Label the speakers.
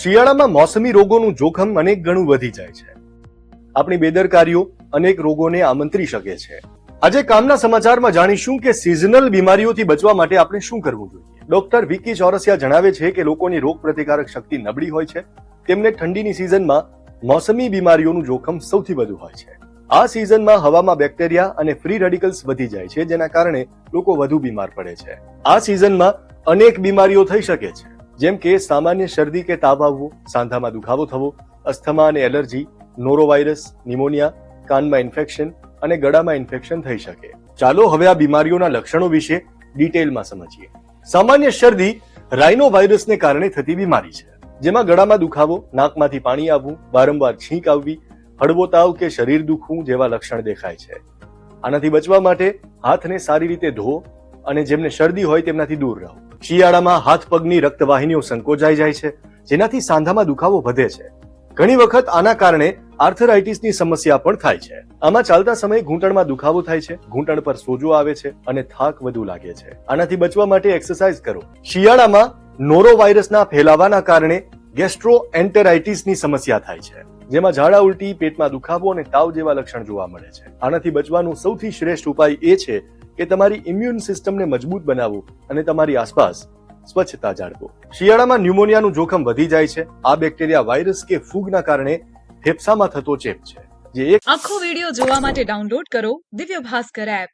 Speaker 1: શિયાળામાં મોસમી રોગોનું જોખમ અનેક ગણું વધી જાય છે. આપણી બેદરકારીઓ અનેક રોગોને આમંત્રી શકે છે. આજે કામના સમાચારમાં જાણીશું કે સિઝનલ બીમારીઓથી બચવા માટે આપણે શું કરવું જોઈએ. ડોક્ટર વિકી ચોરસિયા જણાવે છે કે લોકોની રોગ પ્રતિકારક શક્તિ નબળી હોય છે. તેમને ઠંડીની સિઝનમાં મોસમી બીમારીઓનું જોખમ સૌથી વધુ હોય છે. આ સિઝનમાં હવામાં બેક્ટેરિયા અને ફ્રી રેડિકલ્સ વધી જાય છે, જેના કારણે લોકો વધુ બીમાર પડે છે. આ સિઝનમાં અનેક બીમારીઓ થઈ શકે છે, જેમ કે સામાન્ય શરદી કે તાવ આવવો, સાંધામાં દુખાવો થવો, અસ્થમા અને એલર્જી, નોરોવાયરસ, નિમોનિયા, કાનમાં ઇન્ફેક્શન અને ગળામાં ઇન્ફેક્શન થઈ શકે. ચાલો હવે આ બીમારીઓના લક્ષણો વિશે ડિટેલમાં સમજીએ. સામાન્ય શરદી રાઇનો વાયરસને કારણે થતી બીમારી છે, જેમાં ગળામાં દુખાવો, નાકમાંથી પાણી આવવું, વારંવાર છીંક આવવી, હળવો તાવ કે શરીર દુખવું જેવા લક્ષણ દેખાય છે. આનાથી બચવા માટે હાથને સારી રીતે ધોવો અને જેમને શરદી હોય તેમનાથી દૂર રહો. શિયાળામાં હાથ પગની રક્તવાહિનીઓ સંકોચાઈ જાય છે, જેનાથી સાંધામાં દુખાવો વધે છે. ઘણી વખત આના કારણે આર્થરાઇટિસની સમસ્યા પણ થાય છે. આમાં ચાલતા સમયે ઘૂંટણમાં દુખાવો થાય છે, ઘૂંટણ પર સોજો આવે છે અને થાક વધુ લાગે છે. આનાથી બચવા માટે એક્સરસાઇઝ કરો. શિયાળામાં નોરોવાયરસના ફેલાવાના કારણે ગેસ્ટ્રોએન્ટેરાઇટિસની સમસ્યા થાય છે, જેમાં ઝાડા ઉલટી, પેટમાં દુખાવો અને તાવ જેવા લક્ષણ જોવા મળે છે. આનાથી બચવાનું સૌથી શ્રેષ્ઠ ઉપાય એ છે કે તમારી ઇમ્યુન સિસ્ટમને મજબૂત બનાવો અને તમારી આસપાસ સ્વચ્છતા જાળવો. શિયાળામાં ન્યુમોનિયાનું જોખમ વધી જાય છે. આ બેક્ટેરિયા, વાયરસ કે ફૂગના કારણે ફેફસામાં થતો ચેપ છે, જે
Speaker 2: આખો વિડિયો જોવા માટે ડાઉનલોડ કરો દિવ્ય ભાસ્કર એપ.